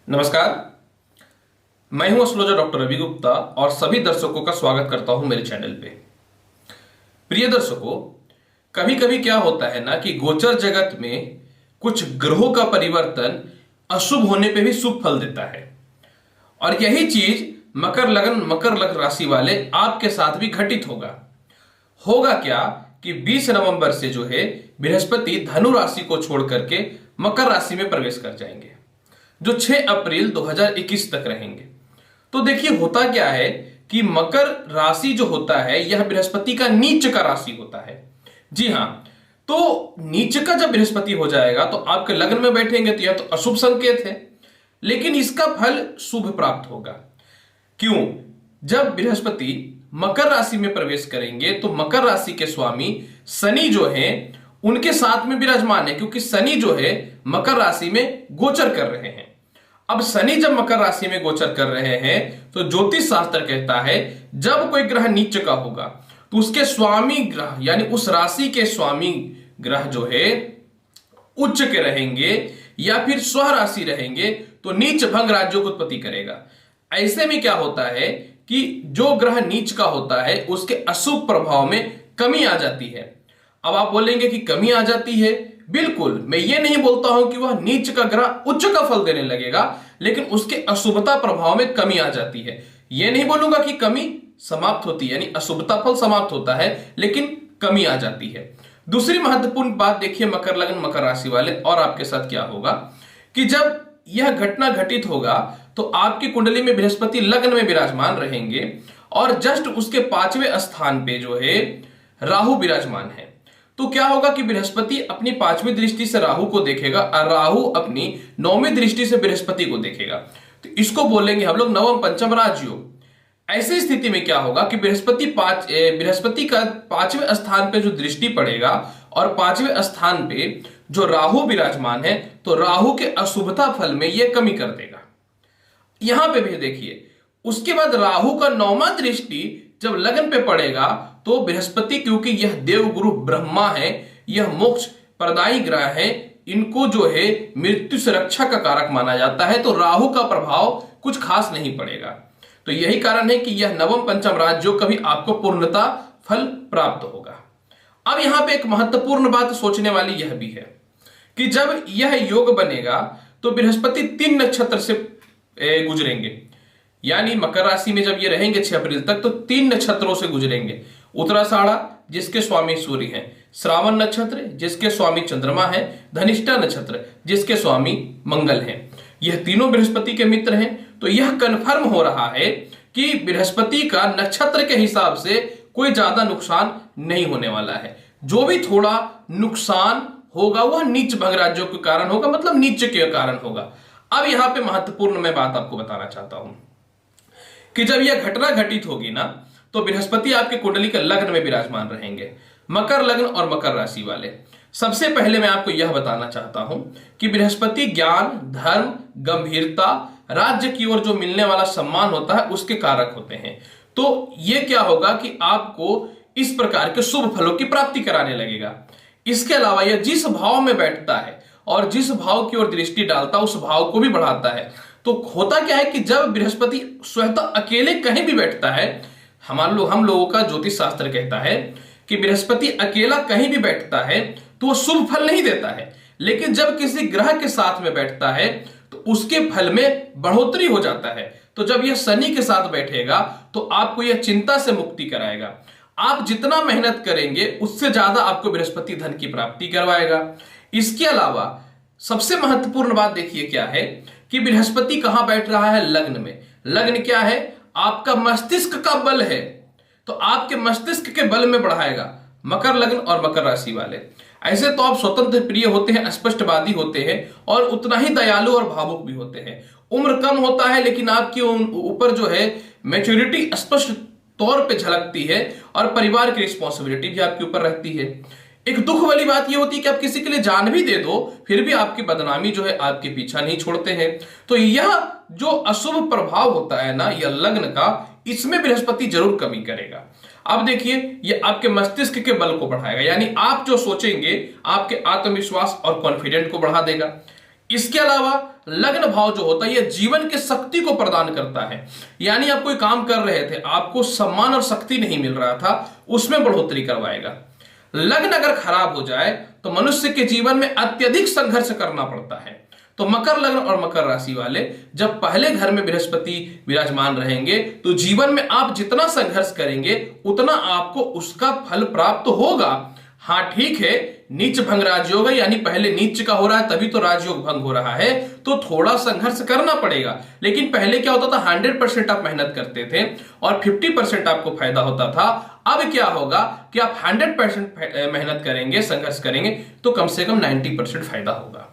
नमस्कार। मैं हूं एस्ट्रोलॉजर डॉक्टर रवि गुप्ता और सभी दर्शकों का स्वागत करता हूं मेरे चैनल पे। प्रिय दर्शकों, कभी कभी क्या होता है ना कि गोचर जगत में कुछ ग्रहों का परिवर्तन अशुभ होने पे भी शुभ फल देता है और यही चीज मकर लग्न राशि वाले आपके साथ भी घटित होगा। होगा क्या कि 20 नवंबर से जो है बृहस्पति धनु राशि को छोड़ करके मकर राशि में प्रवेश कर जाएंगे, जो 6 अप्रैल 2021 तक रहेंगे। तो देखिए होता क्या है कि मकर राशि जो होता है यह बृहस्पति का नीच का राशि होता है। जी हां, तो नीच का जब बृहस्पति हो जाएगा तो आपके लग्न में बैठेंगे तो यह तो अशुभ संकेत है, लेकिन इसका फल शुभ प्राप्त होगा। क्यों? जब बृहस्पति मकर राशि में प्रवेश करेंगे तो मकर राशि के स्वामी शनि जो है उनके साथ में विराजमान है, क्योंकि शनि जो है मकर राशि में गोचर कर रहे हैं। अब शनि जब मकर राशि में गोचर कर रहे हैं तो ज्योतिष शास्त्र कहता है जब कोई ग्रह नीच का होगा तो उसके स्वामी ग्रह यानी उस राशि के स्वामी ग्रह जो है उच्च के रहेंगे या फिर स्वराशि रहेंगे तो नीच भंग राज्यों की उत्पत्ति करेगा। ऐसे में क्या होता है कि जो ग्रह नीच का होता है उसके अशुभ प्रभाव में कमी आ जाती है। अब आप बोलेंगे कि कमी आ जाती है, बिल्कुल, मैं ये नहीं बोलता हूं कि वह नीच का ग्रह उच्च का फल देने लगेगा, लेकिन उसके अशुभता प्रभाव में कमी आ जाती है। यह नहीं बोलूंगा कि कमी समाप्त होती है, यानी अशुभता फल समाप्त होता है, लेकिन कमी आ जाती है। दूसरी महत्वपूर्ण बात देखिए मकर लग्न मकर राशि वाले और आपके साथ क्या होगा कि जब यह घटना घटित होगा तो आपकी कुंडली में बृहस्पति लग्न में विराजमान रहेंगे और जस्ट उसके 5वें स्थान पे जो है राहु विराजमान है। तो क्या होगा कि बृहस्पति अपनी 5वीं दृष्टि से राहु को देखेगा और राहु अपनी 9वीं दृष्टि से बृहस्पति को देखेगा। तो इसको बोलेंगे हम लोग नवम पंचम राजयोग। ऐसी स्थिति में क्या होगा कि बृहस्पति का 5वें स्थान पे जो दृष्टि पड़ेगा और 5वें स्थान पे जो राहु विराजमान है तो राहु के अशुभता फल में यह कमी कर देगा। यहां पे भी देखिए उसके बाद राहु का 9वां दृष्टि जब लग्न पे पड़ेगा तो बृहस्पति, क्योंकि यह देवगुरु ब्रह्मा है, यह मोक्ष प्रदायी ग्रह है, इनको जो है मृत्यु से रक्षा का कारक माना जाता है, तो राहु का प्रभाव कुछ खास नहीं पड़ेगा। तो यही कारण है कि यह नवम पंचम राजयोग कभी आपको पूर्णता फल प्राप्त होगा। अब यहां पे एक महत्वपूर्ण बात सोचने वाली यह भी है कि जब यह योग बनेगा तो बृहस्पति 3 नक्षत्र से गुजरेंगे, यानी मकर राशि में जब ये रहेंगे 6 अप्रैल तक तो 3 नक्षत्रों से गुजरेंगे। उत्तराषाढ़ा जिसके स्वामी सूर्य हैं, श्रावण नक्षत्र जिसके स्वामी चंद्रमा है, धनिष्ठा नक्षत्र जिसके स्वामी मंगल हैं। यह तीनों बृहस्पति के मित्र हैं। तो यह कन्फर्म हो रहा है कि बृहस्पति का नक्षत्र के हिसाब से कोई ज्यादा नुकसान नहीं होने वाला है। जो भी थोड़ा नुकसान होगा वह नीच भंग राज्यों के कारण होगा, मतलब नीच के कारण होगा। अब यहां पे महत्वपूर्ण मैं बात आपको बताना चाहता हूं कि जब यह घटना घटित होगी ना तो बृहस्पति आपके कुंडली के लग्न में विराजमान रहेंगे, मकर लग्न और मकर राशि वाले। सबसे पहले मैं आपको यह बताना चाहता हूं कि बृहस्पति ज्ञान, धर्म, गंभीरता, राज्य की ओर जो मिलने वाला सम्मान होता है उसके कारक होते हैं। तो यह क्या होगा कि आपको इस प्रकार के शुभ फलों की प्राप्ति कराने लगेगा। इसके अलावा यह जिस भाव में बैठता है और जिस भाव की ओर दृष्टि डालता है उस भाव को भी बढ़ाता है। तो होता क्या है कि जब बृहस्पति स्वतः अकेले कहीं भी बैठता है, हम लोगों का ज्योतिष शास्त्र कहता है कि बृहस्पति अकेला कहीं भी बैठता है तो वो शुभ फल नहीं देता है, लेकिन जब किसी ग्रह के साथ में बैठता है तो उसके फल में बढ़ोतरी हो जाता है। तो जब यह शनि के साथ बैठेगा तो आपको यह चिंता से मुक्ति कराएगा। आप जितना मेहनत करेंगे उससे ज्यादा आपको बृहस्पति धन की प्राप्ति करवाएगा। इसके अलावा सबसे महत्वपूर्ण बात देखिए क्या है कि बृहस्पति कहां बैठ रहा है? लग्न में। लग्न क्या है? आपका मस्तिष्क का बल है, तो आपके मस्तिष्क के बल में बढ़ाएगा मकर लग्न और मकर राशि वाले। ऐसे तो आप स्वतंत्र प्रिय होते हैं, स्पष्टवादी होते हैं और उतना ही दयालु और भावुक भी होते हैं। उम्र कम होता है लेकिन आपके ऊपर जो है मैच्योरिटी स्पष्ट तौर पे झलकती है और परिवार की रिस्पॉन्सिबिलिटी भी आपके ऊपर रहती है। एक दुख वाली बात यह होती है कि आप किसी के लिए जान भी दे दो फिर भी आपकी बदनामी जो है आपके पीछा नहीं छोड़ते हैं। तो यह जो अशुभ प्रभाव होता है ना यह लग्न का, इसमें बृहस्पति जरूर कमी करेगा। अब देखिए ये आपके मस्तिष्क के बल को बढ़ाएगा, यानी आप जो सोचेंगे आपके आत्मविश्वास और कॉन्फिडेंट को बढ़ा देगा। इसके अलावा लग्न भाव जो होता है यह जीवन के शक्ति को प्रदान करता है। यानी आप कोई काम कर रहे थे, आपको सम्मान और शक्ति नहीं मिल रहा था, उसमें बढ़ोतरी करवाएगा। लग्न अगर खराब हो जाए तो मनुष्य के जीवन में अत्यधिक संघर्ष करना पड़ता है। तो मकर लग्न और मकर राशि वाले जब पहले घर में बृहस्पति विराजमान रहेंगे तो जीवन में आप जितना संघर्ष करेंगे उतना आपको उसका फल प्राप्त होगा। हाँ ठीक है, नीच भंग राजयोग है, यानी पहले नीच का हो रहा है तभी तो राजयोग भंग हो रहा है, तो थोड़ा संघर्ष करना पड़ेगा। लेकिन पहले क्या होता था, 100% आप मेहनत करते थे और 50% आपको फायदा होता था। अब क्या होगा कि आप 100% मेहनत करेंगे, संघर्ष करेंगे तो कम से कम 90% फायदा होगा।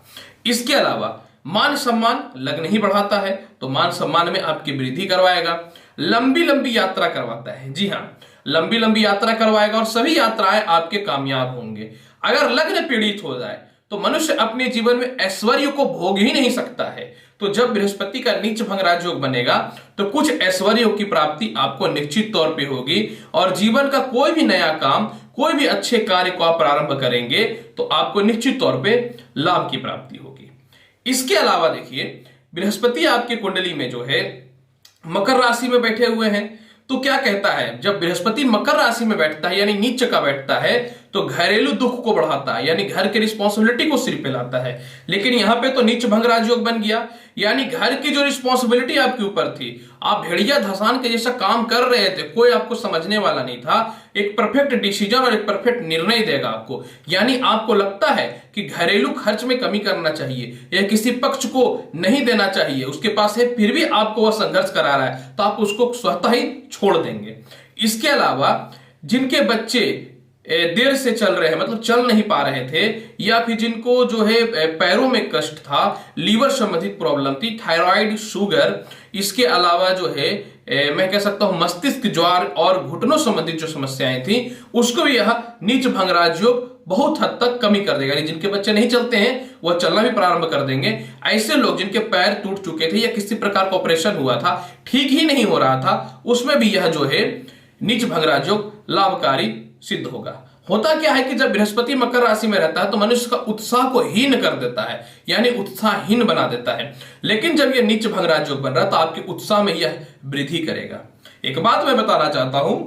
इसके अलावा मान सम्मान लग्न ही बढ़ाता है, तो मान सम्मान में आपकी वृद्धि करवाएगा। लंबी लंबी यात्रा करवाता है, जी हाँ, लंबी लंबी यात्रा करवाएगा और सभी यात्राएं आपके कामयाब होंगे। अगर लग्न पीड़ित हो जाए तो मनुष्य अपने जीवन में ऐश्वर्य को भोग ही नहीं सकता है। तो जब बृहस्पति का नीच भंग राजयोग बनेगा तो कुछ ऐश्वर्यों की प्राप्ति आपको निश्चित तौर पे होगी और जीवन का कोई भी नया काम, कोई भी अच्छे कार्य को आप प्रारंभ करेंगे तो आपको निश्चित तौर पे लाभ की प्राप्ति होगी। इसके अलावा देखिए, बृहस्पति आपकी कुंडली में जो है मकर राशि में बैठे हुए हैं, तो क्या कहता है, जब बृहस्पति मकर राशि में बैठता है यानी नीच का बैठता है तो घरेलू दुख को बढ़ाता है, यानी घर की रिस्पॉन्सिबिलिटी को सिर पे लाता है। लेकिन यहां पे तो नीच भंग राजयोग बन गया, यानी घर की जो रिस्पॉन्सिबिलिटी आपके ऊपर थी, आप भेड़िया धसान के जैसा काम कर रहे थे, कोई आपको समझने वाला नहीं था, एक परफेक्ट डिसीजन और एक परफेक्ट निर्णय देगा आपको। यानी आपको लगता है कि घरेलू खर्च में कमी करना चाहिए या किसी पक्ष को नहीं देना चाहिए, उसके पास है फिर भी आपको वह संघर्ष करा रहा है, तो आप उसको स्वतः ही छोड़ देंगे। इसके अलावा जिनके बच्चे देर से चल रहे हैं, मतलब चल नहीं पा रहे थे, या फिर जिनको जो है पैरों में कष्ट था, लीवर संबंधित प्रॉब्लम थी, थायराइड, शुगर, इसके अलावा जो है मैं कह सकता हूं मस्तिष्क ज्वार और घुटनों संबंधित जो समस्याएं थी, उसको भी यह नीच भंग राजयोग बहुत हद तक कमी कर देगा। जिनके बच्चे नहीं चलते हैं वह चलना भी प्रारंभ कर देंगे। ऐसे लोग जिनके पैर टूट चुके थे या किसी प्रकार का ऑपरेशन हुआ था, ठीक ही नहीं हो रहा था, उसमें भी यह जो है नीच भंग राजयोग लाभकारी सिद्ध होगा। होता क्या है कि जब बृहस्पति मकर राशि में रहता है तो मनुष्य का उत्साह को हीन कर देता है, यानी उत्साहहीन बना देता है। लेकिन जब यह नीच भंग राजयोग बन रहा है तो आपके उत्साह में यह वृद्धि करेगा। एक बात मैं बताना चाहता हूं,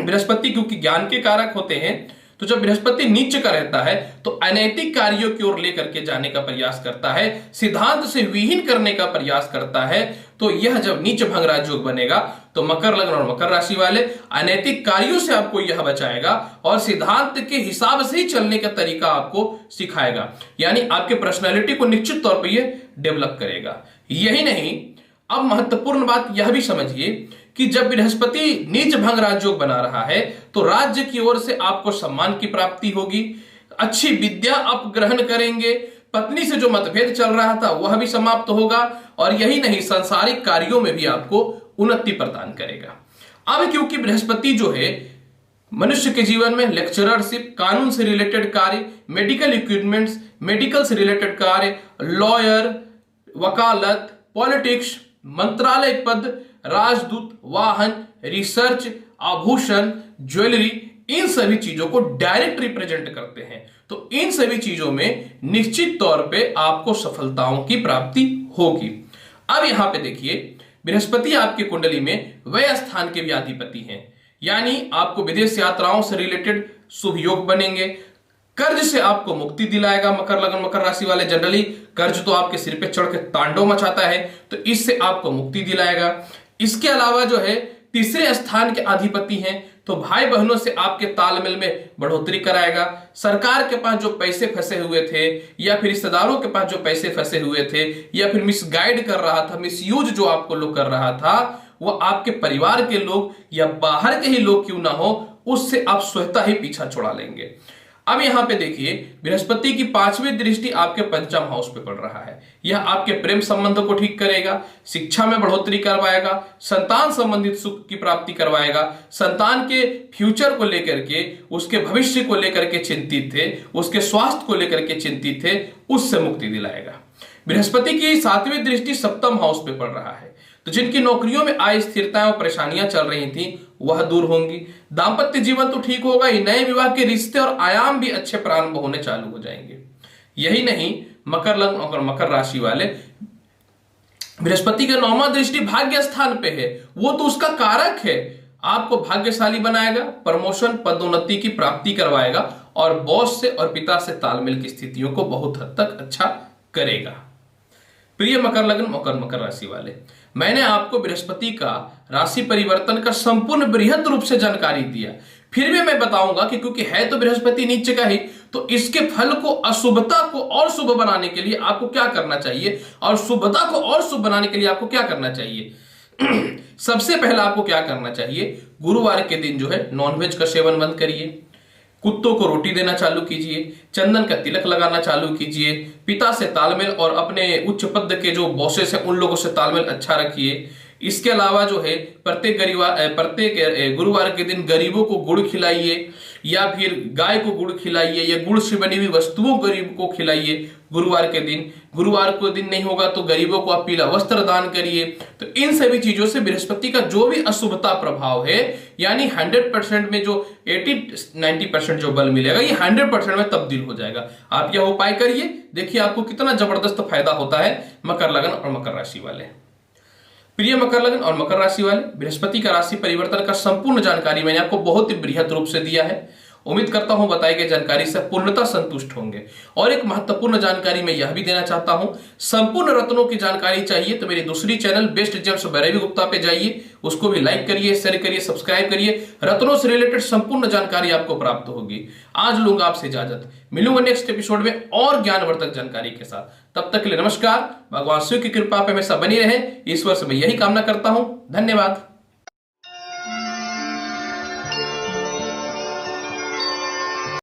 बृहस्पति क्योंकि ज्ञान के कारक होते हैं, तो जब बृहस्पति नीच का रहता है तो अनैतिक कार्यों की ओर लेकर के जाने का प्रयास करता है, सिद्धांत से विहीन करने का प्रयास करता है। तो यह जब नीच भंग राजयोग बनेगा तो मकर लग्न और मकर राशि वाले अनैतिक कार्यों से आपको यह बचाएगा और सिद्धांत के हिसाब से ही चलने का तरीका आपको सिखाएगा, यानी आपके पर्सनैलिटी को निश्चित तौर पर यह डेवलप करेगा। यही नहीं, अब महत्वपूर्ण बात यह भी समझिए कि जब बृहस्पति नीच भंग राजयोग बना रहा है तो राज्य की ओर से आपको सम्मान की प्राप्ति होगी, अच्छी विद्या आप ग्रहण करेंगे, पत्नी से जो मतभेद चल रहा था वह भी समाप्त होगा, और यही नहीं, सांसारिक कार्यों में भी आपको उन्नति प्रदान करेगा। अब क्योंकि बृहस्पति जो है मनुष्य के जीवन में लेक्चररशिप, कानून से रिलेटेड कार्य, मेडिकल इक्विपमेंट्स, मेडिकल से रिलेटेड कार्य, लॉयर, वकालत, पॉलिटिक्स, मंत्रालय पद, राजदूत, वाहन, रिसर्च, आभूषण, ज्वेलरी, इन सभी चीजों को डायरेक्ट रिप्रेजेंट करते हैं। तो इन सभी चीजों में निश्चित तौर पे आपको सफलताओं की प्राप्ति होगी। अब यहां पे देखिए, बृहस्पति आपकी कुंडली में व्यय स्थान के भी अधिपति हैं, यानी आपको विदेश यात्राओं से रिलेटेड शुभ योग बनेंगे। कर्ज से आपको मुक्ति दिलाएगा। मकर लग्न मकर राशि वाले जनरली कर्ज तो आपके सिर पे चढ़ के तांडव मचाता है, तो इससे आपको मुक्ति दिलाएगा। इसके अलावा जो है तीसरे स्थान के अधिपति हैं, तो भाई बहनों से आपके तालमेल में बढ़ोतरी कराएगा। सरकार के पास जो पैसे फंसे हुए थे या फिर रिश्तेदारों के पास जो पैसे फंसे हुए थे या फिर मिसगाइड कर रहा था, मिसयूज जो आपको लोग कर रहा था, वो आपके परिवार के लोग या बाहर के ही लोग क्यों ना हो, उससे आप स्वतः ही पीछा छुड़ा लेंगे। अब यहां पे देखिए, बृहस्पति की 5वीं दृष्टि आपके पंचम हाउस पे पड़ रहा है। यह आपके प्रेम संबंधों को ठीक करेगा, शिक्षा में बढ़ोतरी करवाएगा, संतान संबंधित सुख की प्राप्ति करवाएगा। संतान के फ्यूचर को लेकर के, उसके भविष्य को लेकर के चिंतित थे, उसके स्वास्थ्य को लेकर के चिंतित थे, उससे मुक्ति दिलाएगा। बृहस्पति की 7वीं दृष्टि सप्तम हाउस पे पड़ रहा है, तो जिनकी नौकरियों में अस्थिरताएं और परेशानियां चल रही थी वह दूर होंगी। दांपत्य जीवन तो ठीक होगा ही, नए विवाह के रिश्ते और आयाम भी अच्छे प्रारंभ होने चालू हो जाएंगे। यही नहीं, मकर लग्न और मकर राशि वाले, बृहस्पति का 9वां दृष्टि भाग्य स्थान पे है, वो तो उसका कारक है, आपको भाग्यशाली बनाएगा, प्रमोशन पदोन्नति की प्राप्ति करवाएगा और बॉस से और पिता से तालमेल की स्थितियों को बहुत हद तक अच्छा करेगा। प्रिय मकर लग्न और मकर राशि वाले, मैंने आपको बृहस्पति का राशि परिवर्तन का संपूर्ण बृहद रूप से जानकारी दिया, फिर भी मैं बताऊंगा कि क्योंकि है तो बृहस्पति नीचे का ही, तो इसके फल को, अशुभता को और शुभ बनाने के लिए आपको क्या करना चाहिए और शुभता को और शुभ बनाने के लिए आपको क्या करना चाहिए। सबसे पहला आपको क्या करना चाहिए, गुरुवार के दिन जो है नॉनवेज का सेवन बंद करिए, कुत्तों को रोटी देना चालू कीजिए, चंदन का तिलक लगाना चालू कीजिए, पिता से तालमेल और अपने उच्च पद के जो बॉसेस हैं उन लोगों से तालमेल अच्छा रखिए। इसके अलावा जो है प्रत्येक गुरुवार के दिन गरीबों को गुड़ खिलाइए या फिर गाय को गुड़ खिलाइए या गुड़ से बनी हुई वस्तुओं गरीब को खिलाइए गुरुवार के दिन। गुरुवार को दिन नहीं होगा तो गरीबों को आप पीला वस्त्र दान करिए। तो इन सभी चीजों से बृहस्पति का जो भी अशुभता प्रभाव है, यानी 100% में जो 80-90% जो बल मिलेगा, ये 100% में तब्दील हो जाएगा। आप यह उपाय करिए, देखिए आपको कितना जबरदस्त फायदा होता है मकर लग्न और मकर राशि वाले। प्रिय मकर लग्न और मकर राशि वाले, बृहस्पति का राशि परिवर्तन का संपूर्ण जानकारी मैंने आपको बहुत ही बृहद रूप से दिया है। उम्मीद करता हूं बताई गई जानकारी से पूर्णतः संतुष्ट होंगे। और एक महत्वपूर्ण जानकारी मैं यह भी देना चाहता हूं, संपूर्ण रत्नों की जानकारी चाहिए तो मेरी दूसरी channel best James Bhairavi Gupta पे जाइए, उसको भी लाइक करिए, शेयर करिए, सब्सक्राइब करिए। रत्नों से रिलेटेड संपूर्ण जानकारी आपको प्राप्त होगी। आज लूंगा आपसे इजाजत, मिलूंगा नेक्स्ट एपिसोड में और ज्ञानवर्धक जानकारी के साथ। तब तक के लिए नमस्कार। भगवान शिव की कृपा पे हमेशा बनी रहे, ईश्वर से मैं यही कामना करता हूं। धन्यवाद।